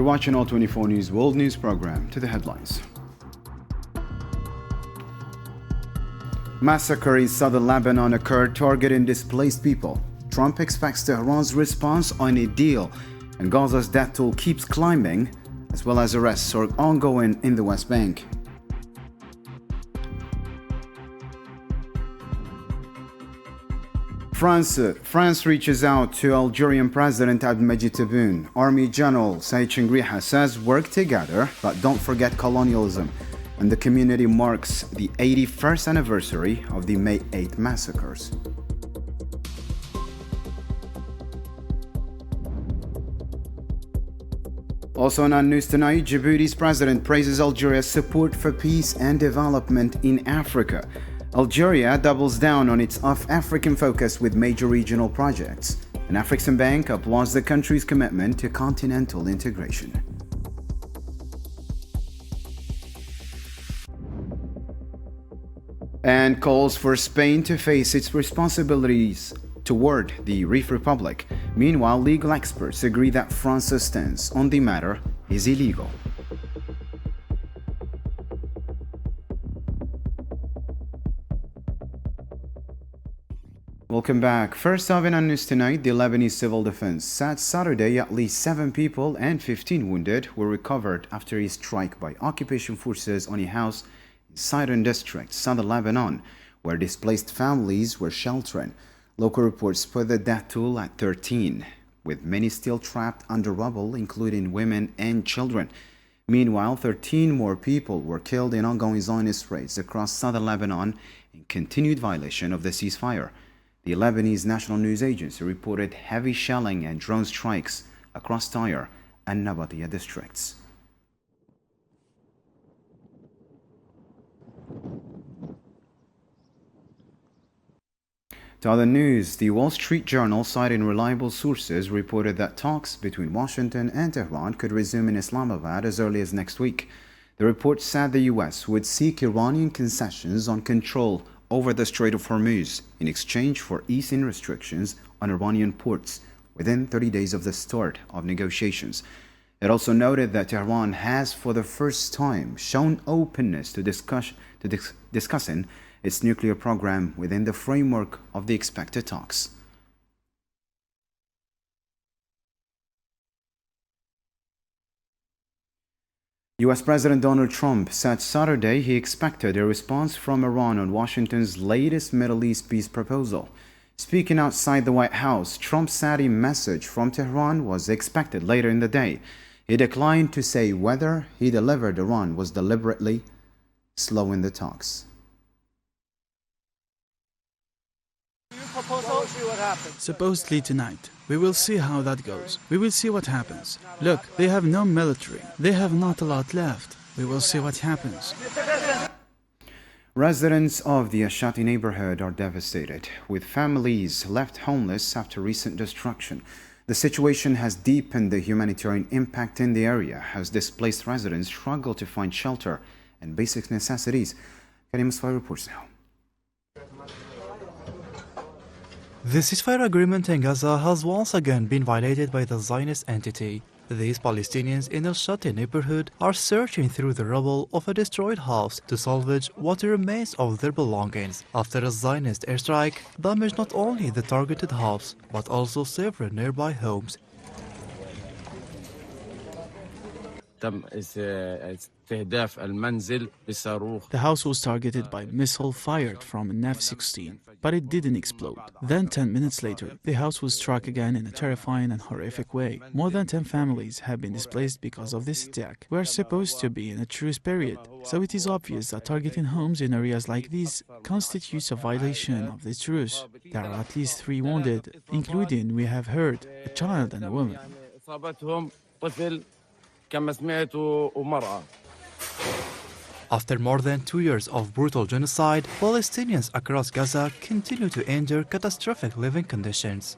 watching All 24 News World News Program. To the headlines. Massacre in southern Lebanon occurred targeting displaced people. Trump expects Tehran's response on a deal, and Gaza's death toll keeps climbing, as well as arrests are ongoing in the West Bank. France reaches out to Algerian President Abdelmadjid Tebboune. Army General Saïd Chengriha says work together, but don't forget colonialism. And the community marks the 81st anniversary of the May 8 massacres. Also on news tonight, Djibouti's president praises Algeria's support for peace and development in Africa. Algeria doubles down on its African focus with major regional projects. An African bank applauds the country's commitment to continental integration. And calls for Spain to face its responsibilities toward the Reef Republic. Meanwhile, legal experts agree that France's stance on the matter is illegal. Welcome back. First up in on news tonight, the Lebanese Civil Defense said Saturday at least 7 people and 15 wounded were recovered after a strike by occupation forces on a house in Sidon district, southern Lebanon, where displaced families were sheltering. Local reports put the death toll at 13, with many still trapped under rubble, including women and children. Meanwhile, 13 more people were killed in ongoing Zionist raids across southern Lebanon in continued violation of the ceasefire. The Lebanese National News Agency reported heavy shelling and drone strikes across Tyre and Nabatea districts. To other news, the Wall Street Journal, citing reliable sources, reported that talks between Washington and Tehran could resume in Islamabad as early as next week. The report said the U.S. would seek Iranian concessions on control over the Strait of Hormuz in exchange for easing restrictions on Iranian ports within 30 days of the start of negotiations. It also noted that Tehran has for the first time shown openness to discussing its nuclear program within the framework of the expected talks. U.S. President Donald Trump said Saturday he expected a response from Iran on Washington's latest Middle East peace proposal. Speaking outside the White House, Trump said a message from Tehran was expected later in the day. He declined to say whether he delivered Iran was deliberately slowing the talks. Supposedly tonight. We will see how that goes. We will see what happens. Look, they have no military. They have not a lot left. We will see what happens. Residents of the Ashati neighborhood are devastated, with families left homeless after recent destruction. The situation has deepened the humanitarian impact in the area as displaced residents struggle to find shelter and basic necessities. Karim Musfai reports now. The ceasefire agreement in Gaza has once again been violated by the Zionist entity. These Palestinians in Al-Shati neighborhood are searching through the rubble of a destroyed house to salvage what remains of their belongings after a Zionist airstrike damaged not only the targeted house but also several nearby homes. The house was targeted by missile fired from an F-16, but it didn't explode. Then 10 minutes later, the house was struck again in a terrifying and horrific way. More than 10 families have been displaced because of this attack. We are supposed to be in a truce period, so it is obvious that targeting homes in areas like these constitutes a violation of the truce. There are at least 3 wounded, including, we have heard, a child and a woman. After more than 2 years of brutal genocide, Palestinians across Gaza continue to endure catastrophic living conditions.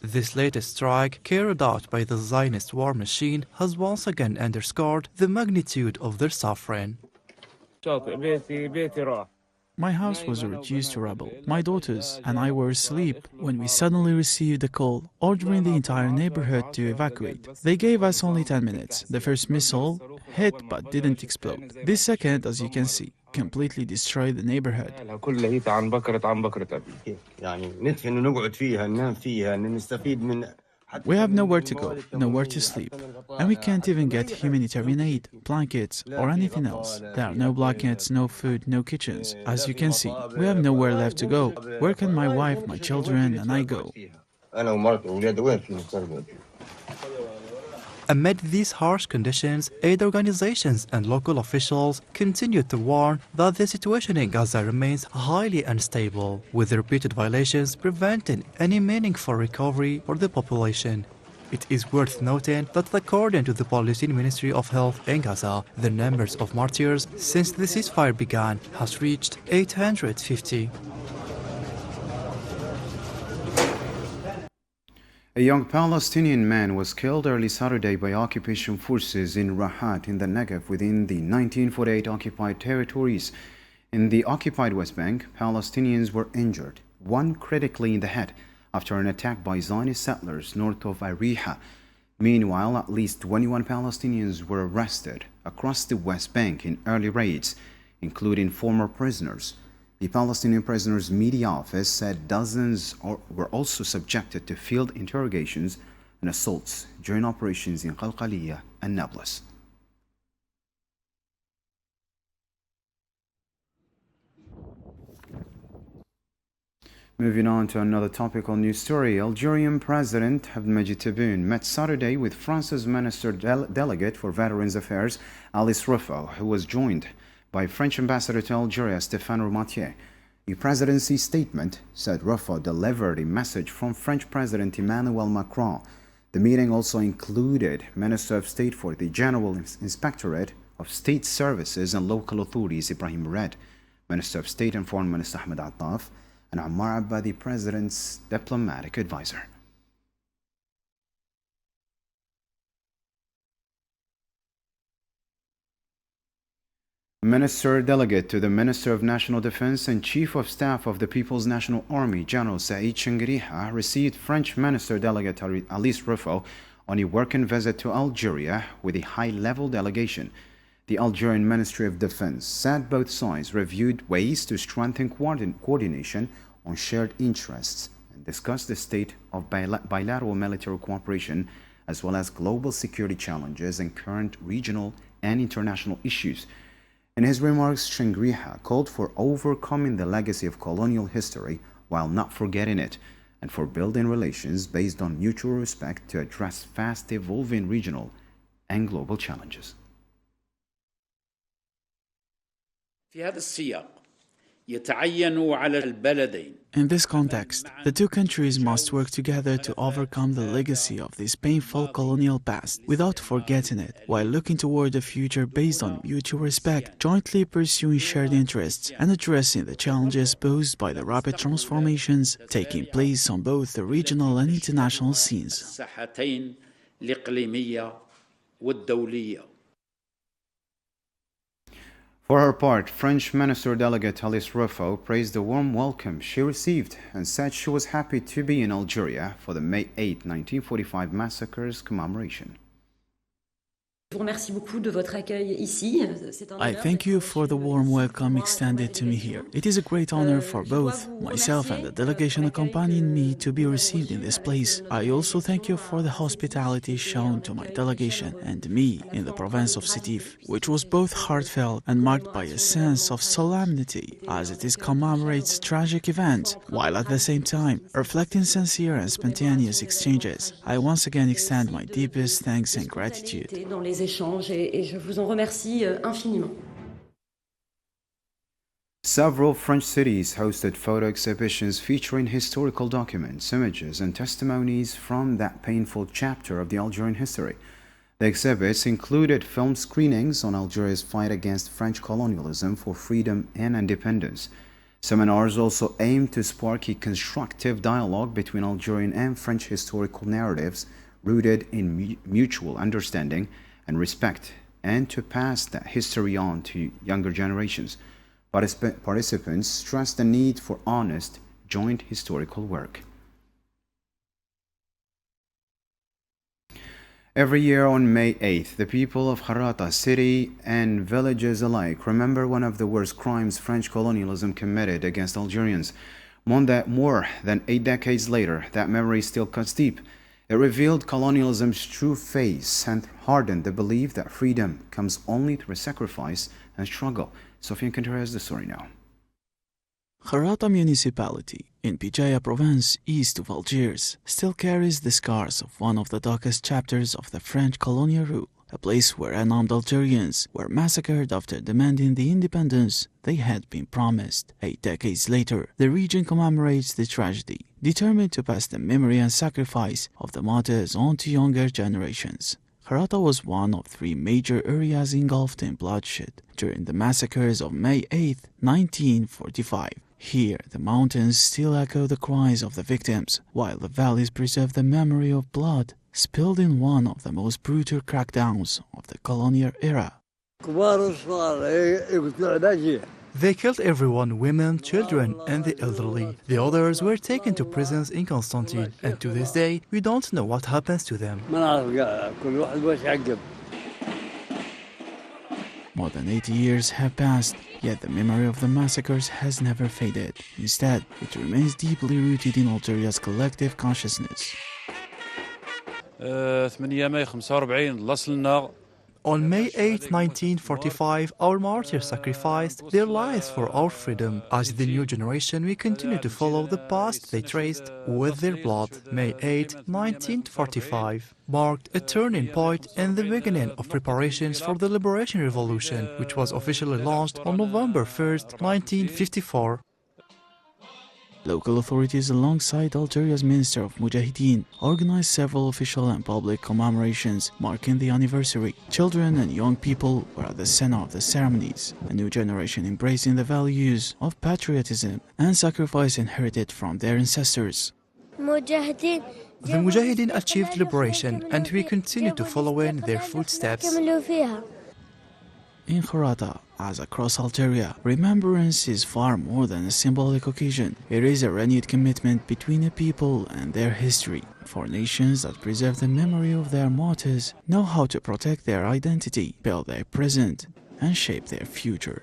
This latest strike, carried out by the Zionist war machine, has once again underscored the magnitude of their suffering. My house was reduced to rubble. My daughters and I were asleep when we suddenly received a call ordering the entire neighborhood to evacuate. They gave us only 10 minutes. The first missile hit but didn't explode. This second, as you can see, completely destroyed the neighborhood. We have nowhere to go, nowhere to sleep, and we can't even get humanitarian aid, blankets, or anything else. There are no blankets, no food, no kitchens. As you can see, we have nowhere left to go. Where can my wife, my children, and I go? Amid these harsh conditions, aid organizations and local officials continue to warn that the situation in Gaza remains highly unstable, with repeated violations preventing any meaningful recovery for the population. It is worth noting that according to the Palestinian Ministry of Health in Gaza, the numbers of martyrs since the ceasefire began has reached 850. A young Palestinian man was killed early Saturday by occupation forces in Rahat in the Negev within the 1948 occupied territories. In the occupied West Bank, Palestinians were injured, one critically in the head, after an attack by Zionist settlers north of Ariha. Meanwhile, at least 21 Palestinians were arrested across the West Bank in early raids, including former prisoners. The Palestinian Prisoners Media Office said dozens were also subjected to field interrogations and assaults during operations in Qalqaliyah and Nablus. Moving on to another topical news story, Algerian President Abdelmadjid Tebboune met Saturday with France's Minister Delegate for Veterans Affairs, Alice Ruffo, who was joined by French Ambassador to Algeria, Stéphane Roumatier. The presidency statement said Ruffo delivered a message from French President Emmanuel Macron. The meeting also included Minister of State for the General Inspectorate of State Services and Local Authorities Ibrahim Red, Minister of State and Foreign Minister Ahmed Attaf, and Ammar Abba, the President's diplomatic advisor. Minister Delegate to the Minister of National Defense and Chief of Staff of the People's National Army, General Saïd Chengriha, received French Minister Delegate Alice Ruffo on a working visit to Algeria with a high-level delegation. The Algerian Ministry of Defense said both sides reviewed ways to strengthen coordination on shared interests and discussed the state of bilateral military cooperation as well as global security challenges and current regional and international issues. In his remarks, Chengriha called for overcoming the legacy of colonial history while not forgetting it, and for building relations based on mutual respect to address fast-evolving regional and global challenges. في هذا السياق يتعين على البلدين. In this context, the two countries must work together to overcome the legacy of this painful colonial past without forgetting it, while looking toward a future based on mutual respect, jointly pursuing shared interests, and addressing the challenges posed by the rapid transformations taking place on both the regional and international scenes. الساحتين الإقليمية والدولية. For her part, French Minister Delegate Alice Ruffo praised the warm welcome she received and said she was happy to be in Algeria for the May 8, 1945 massacres commemoration. I thank you for the warm welcome extended to me here. It is a great honor for both myself and the delegation accompanying me to be received in this place. I also thank you for the hospitality shown to my delegation and me in the province of Sétif, which was both heartfelt and marked by a sense of solemnity, as it commemorates tragic events, while at the same time reflecting sincere and spontaneous exchanges. I once again extend my deepest thanks and gratitude. Échanges et je vous en remercie infiniment. Several French cities hosted photo exhibitions featuring historical documents, images, and testimonies from that painful chapter of the Algerian history. The exhibits included film screenings on Algeria's fight against French colonialism for freedom and independence. Seminars also aimed to spark a constructive dialogue between Algerian and French historical narratives rooted in mutual understanding and respect, and to pass that history on to younger generations. Participants stressed the need for honest, joint historical work. Every year on May 8th, the people of Harrata city and villages alike remember one of the worst crimes French colonialism committed against Algerians. More than 8 decades later, that memory still cuts deep. It revealed colonialism's true face and hardened the belief that freedom comes only through sacrifice and struggle. Sofian Kantar has the story now. Harrata municipality in Bijaya province east of Algiers still carries the scars of one of the darkest chapters of the French colonial rule, a place where unarmed Algerians were massacred after demanding the independence they had been promised. 8 decades later, the region commemorates the tragedy, determined to pass the memory and sacrifice of the martyrs on to younger generations. Harrata was one of 3 major areas engulfed in bloodshed during the massacres of May 8, 1945. Here, the mountains still echo the cries of the victims, while the valleys preserve the memory of blood spilled in one of the most brutal crackdowns of the colonial era. They killed everyone, women, children, and the elderly. The others were taken to prisons in Constantine, and to this day, we don't know what happens to them. More than 80 years have passed, yet the memory of the massacres has never faded. Instead, it remains deeply rooted in Algeria's collective consciousness. 8 ماي 45 لصلنا. On May 8, 1945, our martyrs sacrificed their lives for our freedom. As the new generation, we continue to follow the past they traced with their blood. May 8, 1945 marked a turning point in the beginning of preparations for the Liberation Revolution, which was officially launched on November 1, 1954. Local authorities alongside Algeria's Minister of Mujahideen organized several official and public commemorations marking the anniversary. Children and young people were at the center of the ceremonies, a new generation embracing the values of patriotism and sacrifice inherited from their ancestors. The Mujahideen achieved liberation, and we continue to follow in their footsteps. In Harrata, as across Algeria, remembrance is far more than a symbolic occasion. It is a renewed commitment between a people and their history. For nations that preserve the memory of their martyrs know how to protect their identity, build their present, and shape their future.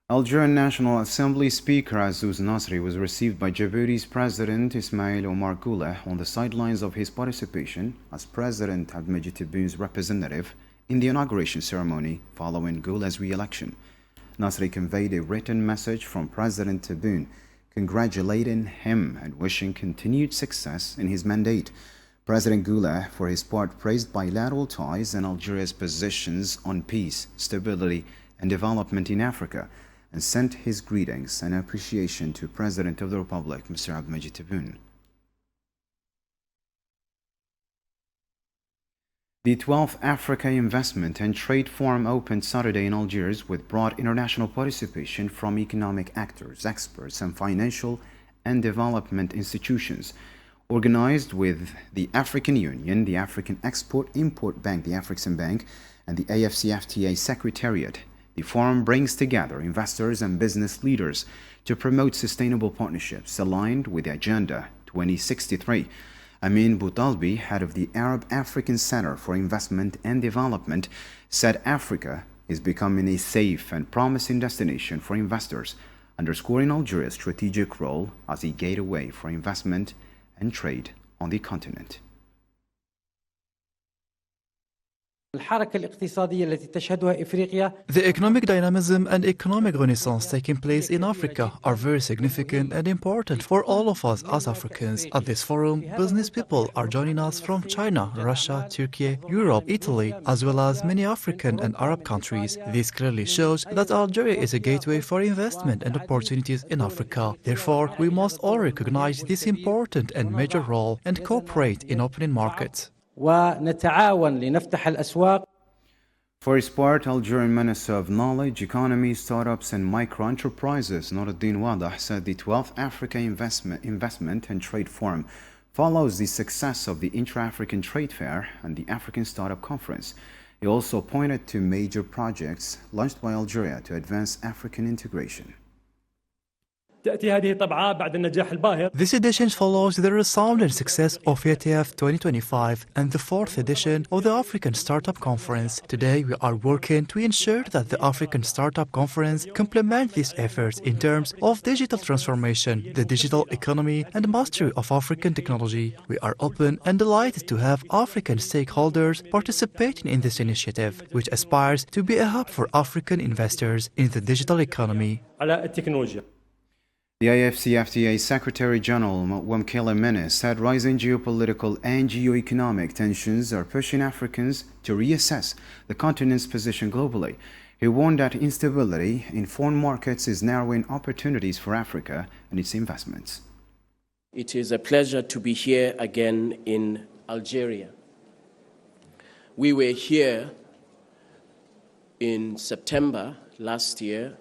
Algerian National Assembly Speaker Azouz Nasri was received by Djibouti's President Ismail Omar Guelleh on the sidelines of his participation as President Abdelmadjid Tebboun's representative in the inauguration ceremony following Guelleh's re-election. Nasri conveyed a written message from President Tebboune congratulating him and wishing continued success in his mandate. President Guelleh, for his part, praised bilateral ties and Algeria's positions on peace, stability, and development in Africa, and sent his greetings and appreciation to President of the Republic, Mr. Abdelmadjid Tebboune. The 12th Africa Investment and Trade Forum opened Saturday in Algiers with broad international participation from economic actors, experts, and financial and development institutions. Organized with the African Union, the African Export-Import Bank, the Afrexim Bank, and the AFCFTA Secretariat, the forum brings together investors and business leaders to promote sustainable partnerships aligned with the Agenda 2063. Amin Boutalbi, head of the Arab African Center for Investment and Development, said Africa is becoming a safe and promising destination for investors, underscoring Algeria's strategic role as a gateway for investment and trade on the continent. The economic dynamism and economic renaissance taking place in Africa are very significant and important for all of us as Africans. At this forum, business people are joining us from China, Russia, Turkey, Europe, Italy, as well as many African and Arab countries. This clearly shows that Algeria is a gateway for investment and opportunities in Africa. Therefore, we must all recognize this important and major role and cooperate in opening markets. For his part, Algerian Minister of Knowledge, Economy, Startups and Micro-Enterprises, Noruddin Wadah, said the 12th Africa Investment and Trade Forum follows the success of the Intra-African Trade Fair and the African Startup Conference. He also pointed to major projects launched by Algeria to advance African integration. This edition follows the resounding success of ETF 2025 and the fourth edition of the African Startup Conference. Today, we are working to ensure that the African Startup Conference complement these efforts in terms of digital transformation, the digital economy, and mastery of African technology. We are open and delighted to have African stakeholders participating in this initiative, which aspires to be a hub for African investors in the digital economy. The AFCFTA Secretary General Wamkele Mene said rising geopolitical and geo-economic tensions are pushing Africans to reassess the continent's position globally. He warned that instability in foreign markets is narrowing opportunities for Africa and its investments. It is a pleasure to be here again in Algeria. We were here in September last year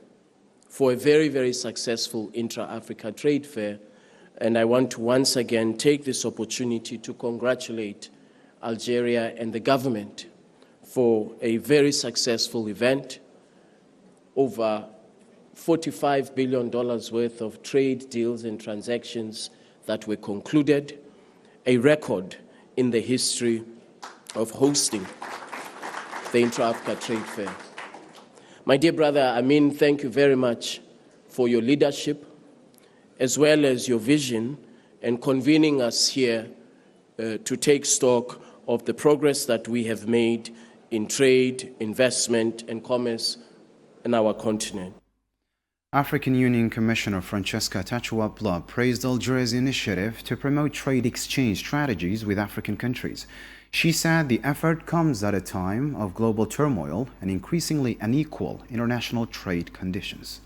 for a very, very successful intra-Africa trade fair, and I want to once again take this opportunity to congratulate Algeria and the government for a very successful event. Over $45 billion worth of trade deals and transactions that were concluded, a record in the history of hosting the intra-Africa trade fair. My dear brother Amin, thank you very much for your leadership, as well as your vision and convening us here to take stock of the progress that we have made in trade, investment, and commerce in our continent. African Union Commissioner Francesca Tachouabla praised Algeria's initiative to promote trade exchange strategies with African countries. She said the effort comes at a time of global turmoil and increasingly unequal international trade conditions.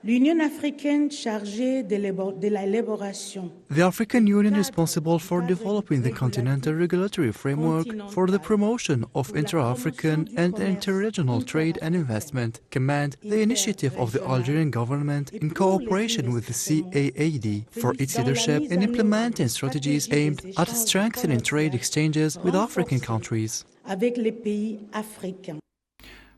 L'Union africaine chargée de l'élaboration. The African Union responsible for developing the continental regulatory framework for the promotion of intra-African and interregional trade and investment commend the initiative of the Algerian government in cooperation with the CAAD for its leadership in implementing strategies aimed at strengthening trade exchanges with African countries. Avec les pays africains.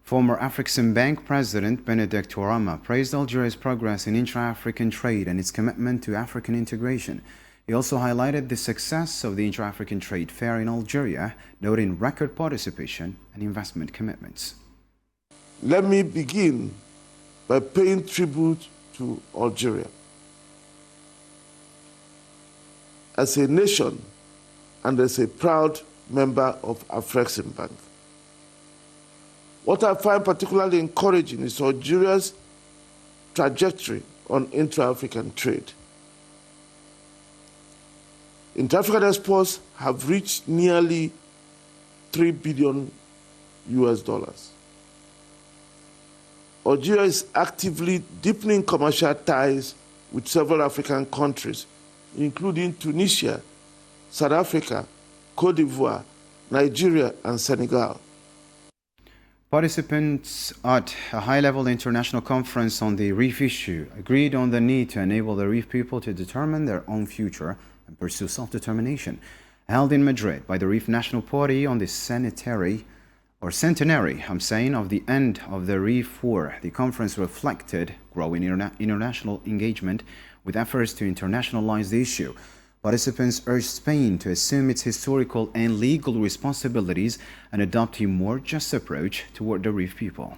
Former Afreximbank President Benedict Ouarama praised Algeria's progress in intra-African trade and its commitment to African integration. He also highlighted the success of the Intra-African Trade Fair in Algeria, noting record participation and investment commitments. Let me begin by paying tribute to Algeria. As a nation and as a proud member of Afreximbank, what I find particularly encouraging is Algeria's trajectory on intra-African trade. Intra-African exports have reached nearly $3 billion. Algeria is actively deepening commercial ties with several African countries, including Tunisia, South Africa, Cote d'Ivoire, Nigeria, and Senegal. Participants at a high-level international conference on the Reef issue agreed on the need to enable the Reef people to determine their own future and pursue self-determination. Held in Madrid by the Reef National Party on the centenary of the end of the Reef War, the conference reflected growing international engagement with efforts to internationalize the issue. Participants urged Spain to assume its historical and legal responsibilities and adopt a more just approach toward the Reef people.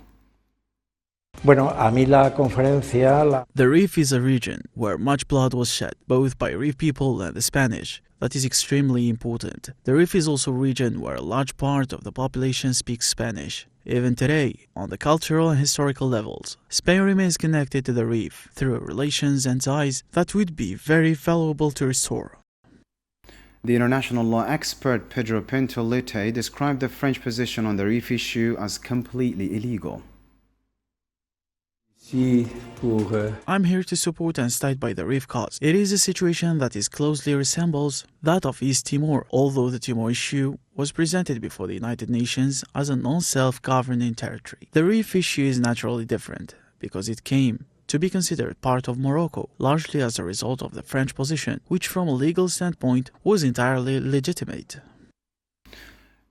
The Reef is a region where much blood was shed, both by Reef people and the Spanish. That is extremely important. The Reef is also a region where a large part of the population speaks Spanish. Even today, on the cultural and historical levels, Spain remains connected to the Reef through relations and ties that would be very valuable to restore. The international law expert Pedro Pinto Lete described the French position on the Reef issue as completely illegal. I'm here to support and stand by the Reef cause. It is a situation that closely resembles that of East Timor, although the Timor issue was presented before the United Nations as a non-self-governing territory. The Reef issue is naturally different because it came to be considered part of Morocco, largely as a result of the French position, which from a legal standpoint was entirely legitimate.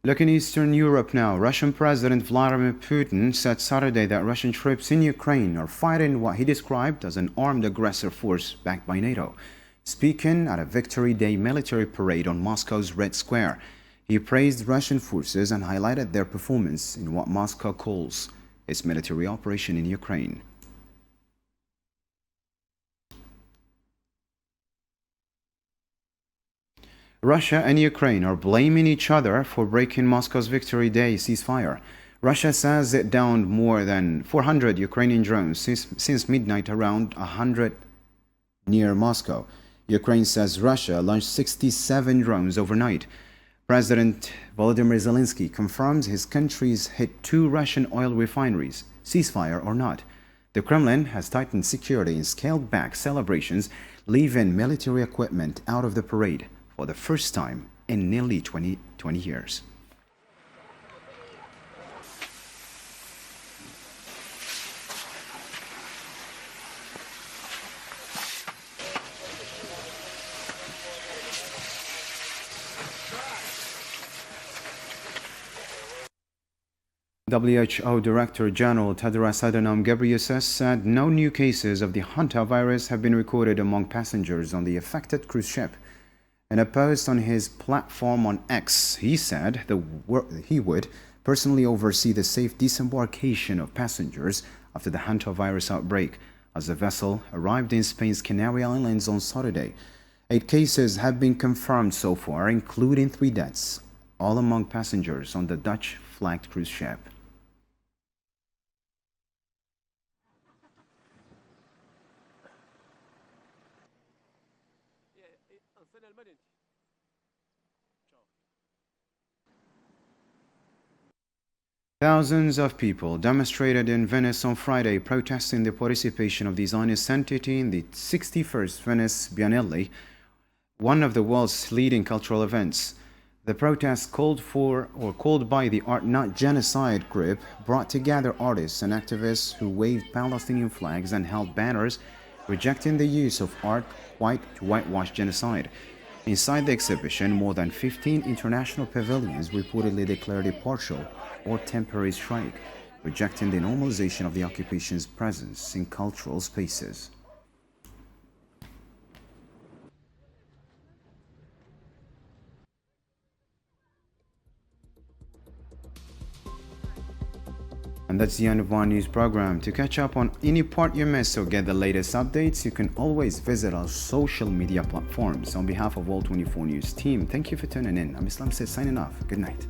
Looking Eastern Europe now, Russian President Vladimir Putin said Saturday that Russian troops in Ukraine are fighting what he described as an armed aggressor force backed by NATO. Speaking at a Victory Day military parade on Moscow's Red Square, he praised Russian forces and highlighted their performance in what Moscow calls its military operation in Ukraine. Russia and Ukraine are blaming each other for breaking Moscow's Victory Day ceasefire. Russia says it downed more than 400 Ukrainian drones since midnight, around 100 near Moscow. Ukraine says Russia launched 67 drones overnight. President Volodymyr Zelensky confirms his country's hit 2 Russian oil refineries, ceasefire or not. The Kremlin has tightened security and scaled back celebrations, leaving military equipment out of the parade for the first time in nearly 20 years. WHO Director General Tedros Adhanom Ghebreyesus said no new cases of the hantavirus have been recorded among passengers on the affected cruise ship. In a post on his platform on X, he said he would personally oversee the safe disembarkation of passengers after the hantavirus outbreak, as the vessel arrived in Spain's Canary Islands on Saturday. 8 cases have been confirmed so far, including 3 deaths, all among passengers on the Dutch-flagged cruise ship. Thousands of people demonstrated in Venice on Friday protesting the participation of the Zionist entity in the 61st Venice Biennale, one of the world's leading cultural events. The protest called by the Art Not Genocide group brought together artists and activists who waved Palestinian flags and held banners rejecting the use of art to whitewash genocide. Inside the exhibition, more than 15 international pavilions reportedly declared a partial or temporary strike, rejecting the normalization of the occupation's presence in cultural spaces. And that's the end of our news program. To catch up on any part you missed or get the latest updates, you can always visit our social media platforms. On behalf of all 24 News team, thank you for tuning in. I'm Islam Said signing off. Good night.